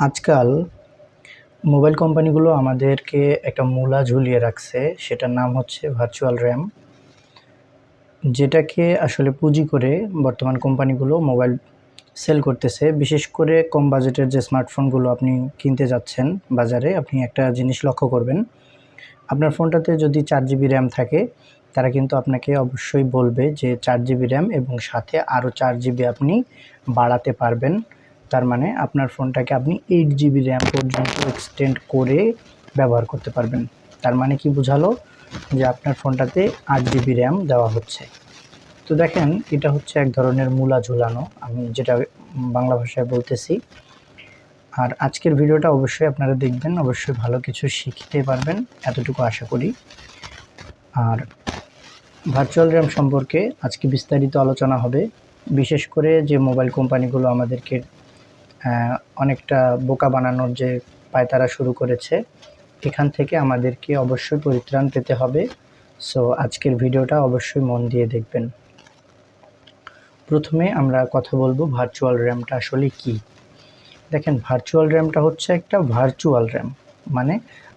আজকাল মোবাইল কোম্পানিগুলো আমাদেরকে একটা মূলা ঝুলিয়ে রাখছে, সেটার নাম হচ্ছে ভার্চুয়াল র্যাম। যেটাকে আসলে পুঁজি করে বর্তমান কোম্পানিগুলো মোবাইল সেল করতেছে। বিশেষ করে কম বাজেটের যে স্মার্টফোনগুলো আপনি কিনতে যাচ্ছেন বাজারে, আপনি একটা জিনিস লক্ষ্য করবেন, আপনার ফোনটাতে যদি 4 জিবি র্যাম থাকে, তারা কিন্তু আপনাকে অবশ্যই বলবে যে 4 জিবি র্যাম এবং সাথে আরও 4 জিবি আপনি বাড়াতে পারবেন। তার মানে আপনার ফোনটাকে আপনি 8 জিবি র্যাম পর্যন্ত এক্সটেন্ড করে ব্যবহার করতে পারবেন। তার মানে কি বোঝালো? যে আপনার ফোনটাতে 8 জিবি র্যাম দেওয়া হচ্ছে। তো দেখেন, এটা হচ্ছে এক ধরনের মূলা ঝুলানো, আমি যেটা বাংলা ভাষায় বলতেছি। আর আজকের ভিডিওটা অবশ্যই আপনারা দেখবেন, অবশ্যই ভালো কিছু শিখতে পারবেন, এতটুকু আশা করি। আর ভার্চুয়াল র্যাম সম্পর্কে আজকে বিস্তারিত আলোচনা হবে। বিশেষ করে যে মোবাইল কোম্পানিগুলো আমাদেরকে অনেকটা বোকা বানানোর যে পায়তারা শুরু করেছে, এখান থেকে আমাদেরকে অবশ্যই পরিত্রাণ পেতে হবে। সো আজকের ভিডিওটা অবশ্যই মন দিয়ে দেখবেন। প্রথমে আমরা কথা বলবো ভার্চুয়াল র্যামটা আসলে কি। দেখেন, ভার্চুয়াল র্যামটা হচ্ছে একটা ভার্চুয়াল র্যাম, মানে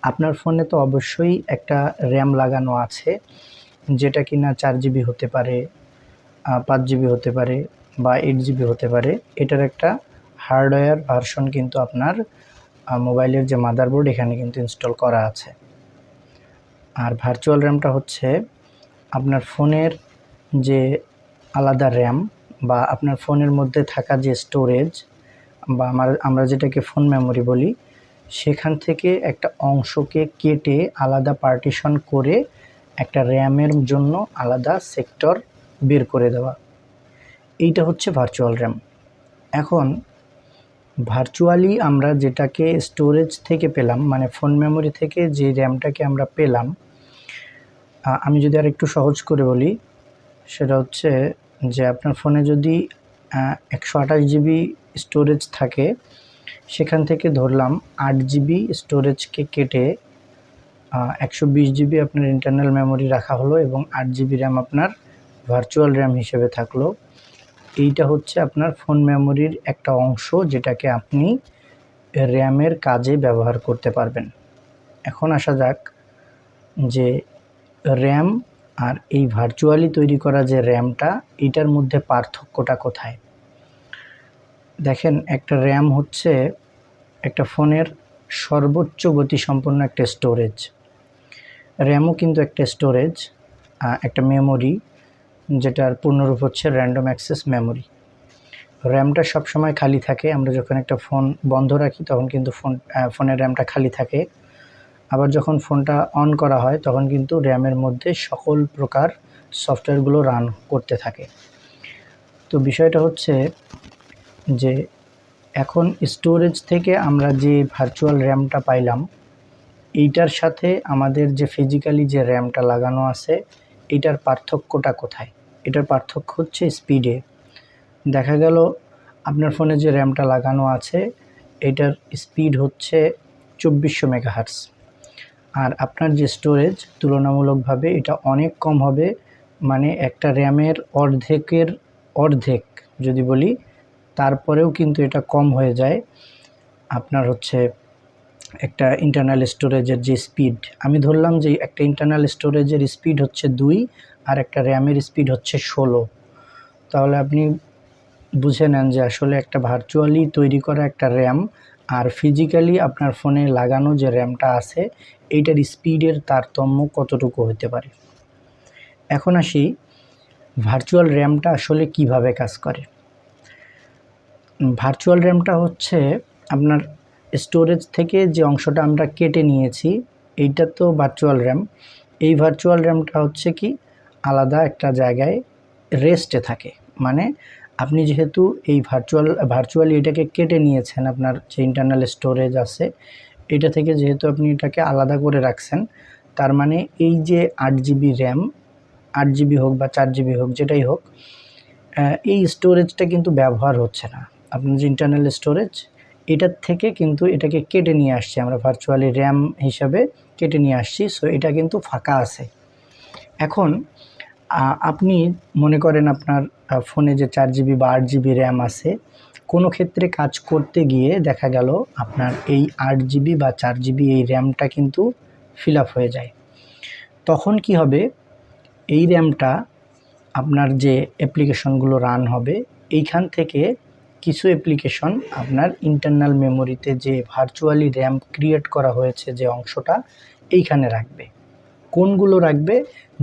আপনার ফোনে তো অবশ্যই একটা র্যাম লাগানো আছে, যেটা কিনা 4 জিবি হতে পারে, 5 জিবি হতে পারে বা 8 জিবি হতে পারে। এটার একটা হার্ডওয়্যার ভার্সন কিন্তু আপনার মোবাইলের যে মাদারবোর্ড, এখানে কিন্তু ইনস্টল করা আছে। আর ভার্চুয়াল র্যামটা হচ্ছে আপনার ফোনের যে আলাদা র্যাম বা আপনার ফোনের মধ্যে থাকা যে স্টোরেজ বা আমরা যেটাকে ফোন মেমোরি বলি, সেখান থেকে একটা অংশকে কেটে আলাদা পার্টিশন করে একটা র্যামের জন্য আলাদা সেক্টর বের করে দেওয়া, এইটা হচ্ছে ভার্চুয়াল র্যাম। এখন ভার্চুয়ালি আমরা যেটাকে স্টোরেজ থেকে পেলাম, মানে ফোন মেমোরি থেকে যে র্যামটাকে আমরা পেলাম, আমি যদি আর একটু সহজ করে বলি, সেটা হচ্ছে যে আপনার ফোনে যদি 128 জিবি স্টোরেজ থাকে, সেখান থেকে ধরলাম 8 জিবি স্টোরেজকে কেটে 120 জিবি আপনার ইন্টারনাল মেমোরি রাখা হলো এবং 8 জিবি র্যাম আপনার ভার্চুয়াল র্যাম হিসেবে থাকলো। এইটা হচ্ছে আপনার ফোন মেমোরির একটা অংশ, যেটাকে আপনি র্যামের কাজে ব্যবহার করতে পারবেন। এখন আসা যাক যে র্যাম আর এই ভার্চুয়ালি তৈরি করা যে র্যামটা, এটার মধ্যে পার্থক্যটা কোথায়। দেখেন, একটা র্যাম হচ্ছে একটা ফোনের সর্বোচ্চ গতিসম্পন্ন একটা স্টোরেজ। র্যামও কিন্তু একটা স্টোরেজ, একটা মেমোরি, যেটার পূর্ণরূপ হচ্ছে র্যান্ডম অ্যাক্সেস মেমোরি। র্যামটা সবসময় খালি থাকে। আমরা যখন একটা ফোন বন্ধ রাখি, তখন কিন্তু ফোনের র্যামটা খালি থাকে। আবার যখন ফোনটা অন করা হয়, তখন কিন্তু র্যামের মধ্যে সকল প্রকার সফটওয়্যারগুলো রান করতে থাকে। তো বিষয়টা হচ্ছে যে এখন স্টোরেজ থেকে আমরা যে ভার্চুয়াল র্যামটা পাইলাম, এইটার সাথে আমাদের যে ফিজিক্যালি যে র্যামটা লাগানো আছে, এটার পার্থক্যটা কোথায়? এটার পার্থক্য হচ্ছে স্পিডে। দেখা গেল আপনার ফোনে যে র্যামটা লাগানো আছে, এটার স্পিড হচ্ছে 2400 মেগাহার্টজ, আর আপনার যে স্টোরেজ তুলনামূলকভাবে এটা অনেক কম হবে। মানে একটা র্যামের অর্ধেকের অর্ধেক যদি বলি, তারপরেও কিন্তু এটা কম হয়ে যায়। আপনার হচ্ছে একটা ইন্টারনাল স্টোরেজের যে স্পিড, আমি ধরলাম যে একটা ইন্টারনাল স্টোরেজের স্পিড হচ্ছে 2 আর একটা র্যামের স্পিড হচ্ছে 16। তাহলে আপনি বুঝে নেন যে আসলে একটা ভার্চুয়ালি তৈরি করা একটা র্যাম আর ফিজিক্যালি আপনার ফোনে লাগানো যে র্যামটা আছে, এইটার স্পিডের তারতম্য কতটুকু হতে পারে। এখন আসি ভার্চুয়াল র্যামটা আসলে কিভাবে কাজ করে। ভার্চুয়াল র্যামটা হচ্ছে আপনার স্টোরেজ থেকে যে অংশটা আমরা কেটে নিয়েছি, এইটা তো ভার্চুয়াল র্যাম। এই ভার্চুয়াল র্যামটা হচ্ছে কি আলাদা একটা জায়গায় রেস্টে থাকে। মানে আপনি যেহেতু এই ভার্চুয়ালি এটাকে কেটে নিয়েছেন, আপনার যে ইন্টারনাল স্টোরেজ আছে এটা থেকে যেহেতু আপনি এটাকে আলাদা করে রাখছেন, তার মানে এই যে 8 জিবি র্যাম, 8 জিবি হোক বা 4 জিবি হোক, যেটাই হোক, এই স্টোরেজটা কিন্তু ব্যবহার হচ্ছে না। আপনার যে ইন্টারনাল স্টোরেজ, এটার থেকে কিন্তু এটাকে কেটে নিয়ে আসছি আমরা, ভার্চুয়ালি র্যাম হিসাবে কেটে নিয়ে আসছি। সো এটা কিন্তু ফাঁকা আছে। এখন আপনি মনে করেন আপনার ফোনে যে 4 জিবি বা 8 জিবি র্যাম আছে, কোনো ক্ষেত্রে কাজ করতে গিয়ে দেখা গেল আপনার এই 8 GB বা 4 GB এই র্যামটা কিন্তু ফিল আপ হয়ে যায়। তখন কি হবে, এই র্যামটা আপনার যে অ্যাপ্লিকেশনগুলো রান হবে এইখান থেকে কিছু অ্যাপ্লিকেশন আপনার ইন্টারনাল মেমোরিতে যে ভার্চুয়ালি র্যাম ক্রিয়েট করা হয়েছে যে অংশটা এইখানে রাখবে। কোনগুলো রাখবে?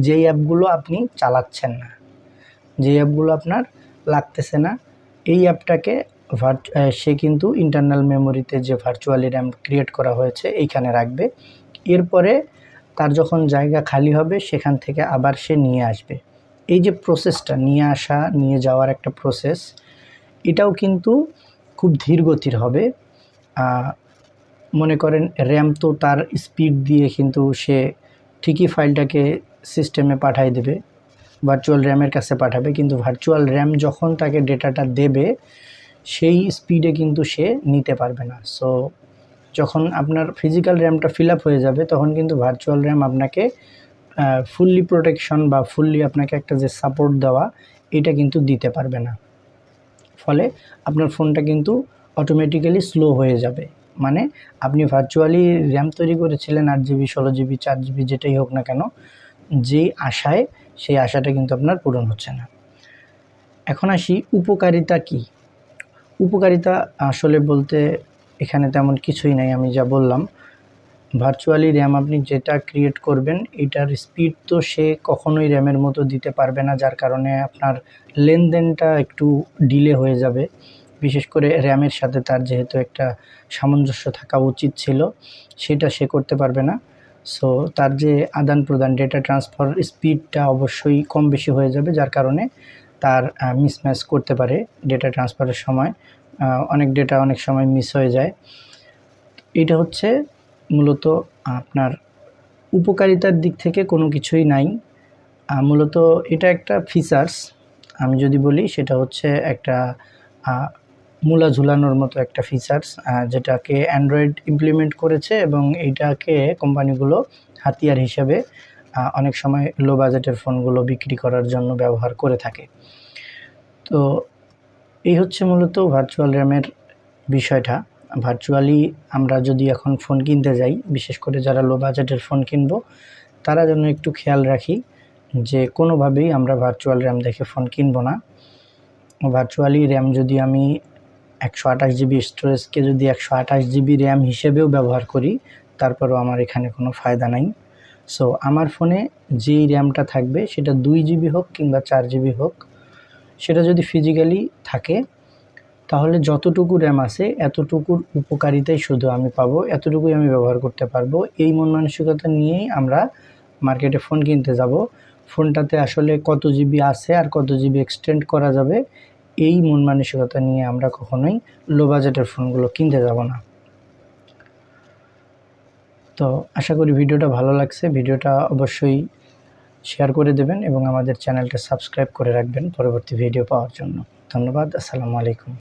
যেই অ্যাপগুলো আপনি চালাচ্ছেন না, যেই অ্যাপগুলো আপনার লাগতেছে না, এই অ্যাপটাকে সে কিন্তু ইন্টারনাল মেমোরিতে যে ভার্চুয়ালি র্যাম ক্রিয়েট করা হয়েছে এইখানে রাখবে। এরপরে তার যখন জায়গা খালি হবে সেখান থেকে আবার সে নিয়ে আসবে। এই যে প্রসেসটা নিয়ে আসা নিয়ে যাওয়ার একটা প্রসেস, এটাও কিন্তু খুব ধীর গতির হবে। মনে করেন র্যাম তো তার স্পিড দিয়ে কিন্তু সে ঠিকই ফাইলটাকে সিস্টেমে পাঠিয়ে দেবে, ভার্চুয়াল র্যামের কাছে পাঠাবে, কিন্তু ভার্চুয়াল র্যাম যখন তাকে ডেটাটা দেবে সেই স্পিডে কিন্তু সে নিতে পারবে না। সো যখন আপনার ফিজিক্যাল র্যামটা ফিল আপ হয়ে যাবে তখন কিন্তু ভার্চুয়াল র্যাম আপনাকে ফুললি প্রোটেকশন বা ফুললি আপনাকে একটা যে সাপোর্ট দেওয়া এটা কিন্তু দিতে পারবে না। ফলে আপনার ফোনটা কিন্তু অটোমেটিক্যালি স্লো হয়ে যাবে। মানে আপনি ভার্চুয়ালি র্যাম তৈরি করেছিলেন 8 GB 16 GB 4 GB যেটাই হোক না কেন, যেই আশায় সেই আশাটা কিন্তু আপনার পূরণ হচ্ছে না। এখন আসি উপকারিতা কি। উপকারিতা আসলে বলতে এখানে তেমন কিছুই নাই। আমি যা বললাম, ভার্চুয়ালি র্যাম আপনি যেটা ক্রিয়েট করবেন এটার স্পিড তো সে কখনোই র্যামের মতো দিতে পারবে না, যার কারণে আপনার লেনদেনটা একটু ডিলে হয়ে যাবে। বিশেষ করে র্যামের সাথে তার যেহেতু একটা সামঞ্জস্য থাকা উচিত ছিল সেটা সে করতে পারবে না। সো তার যে আদান প্রদান ডেটা ট্রান্সফার স্পিডটা অবশ্যই কম বেশি হয়ে যাবে, যার কারণে তার মিসম্যাচ করতে পারে ডেটা ট্রান্সফারের সময়। অনেক ডেটা অনেক সময় মিস হয়ে যায়। এটা হচ্ছে মূলত আপনার উপকারিতার দিক থেকে কোনো কিছুই নাই। মূলত এটা একটা ফিচার্স। আমি যদি বলি সেটা হচ্ছে একটা মূলা ঝুলানোর মতো একটা ফিচার্স, যেটাকে অ্যান্ড্রয়েড ইমপ্লিমেন্ট করেছে এবং এইটাকে কোম্পানিগুলো হাতিয়ার হিসেবে অনেক সময় লো বাজেটের ফোনগুলো বিক্রি করার জন্য ব্যবহার করে থাকে। তো এই হচ্ছে মূলত ভার্চুয়াল র্যামের বিষয়টা। ভার্চুয়ালি আমরা যদি এখন ফোন কিনতে যাই, বিশেষ করে যারা লো বাজেটের ফোন কিনবো তারা যেন একটু খেয়াল রাখি যে কোনোভাবেই আমরা ভার্চুয়াল র্যাম দেখে ফোন কিনবো না। ভার্চুয়ালি র্যাম যদি আমি 128 GB স্টোরেজকে যদি 128 GB র্যাম হিসেবেও ব্যবহার করি তারপরেও আমার এখানে কোনো ফায়দা নাই। সো আমার ফোনে যেই র্যামটা থাকবে সেটা 2 GB হোক কিংবা 4 GB হোক, সেটা যদি ফিজিক্যালি থাকে তাহলে যতটুকু র্যাম আছে এতটুকুর উপকারিতাই শুধু আমি পাবো, এতটুকুই আমি ব্যবহার করতে পারবো। এই মন মানসিকতা নিয়েই আমরা মার্কেটে ফোন কিনতে যাব। ফোনটাতে আসলে কত জিবি আছে আর কত জিবি এক্সটেন্ড করা যাবে এই মন মানসিকতা নিয়ে আমরা কখনোই লো বাজেটের ফোনগুলো কিনতে যাব না। তো আশা করি ভিডিওটা ভালো লাগছে। ভিডিওটা অবশ্যই শেয়ার করে দেবেন এবং আমাদের চ্যানেলটা সাবস্ক্রাইব করে রাখবেন পরবর্তী ভিডিও পাওয়ার জন্য। ধন্যবাদ। আসসালামু আলাইকুম।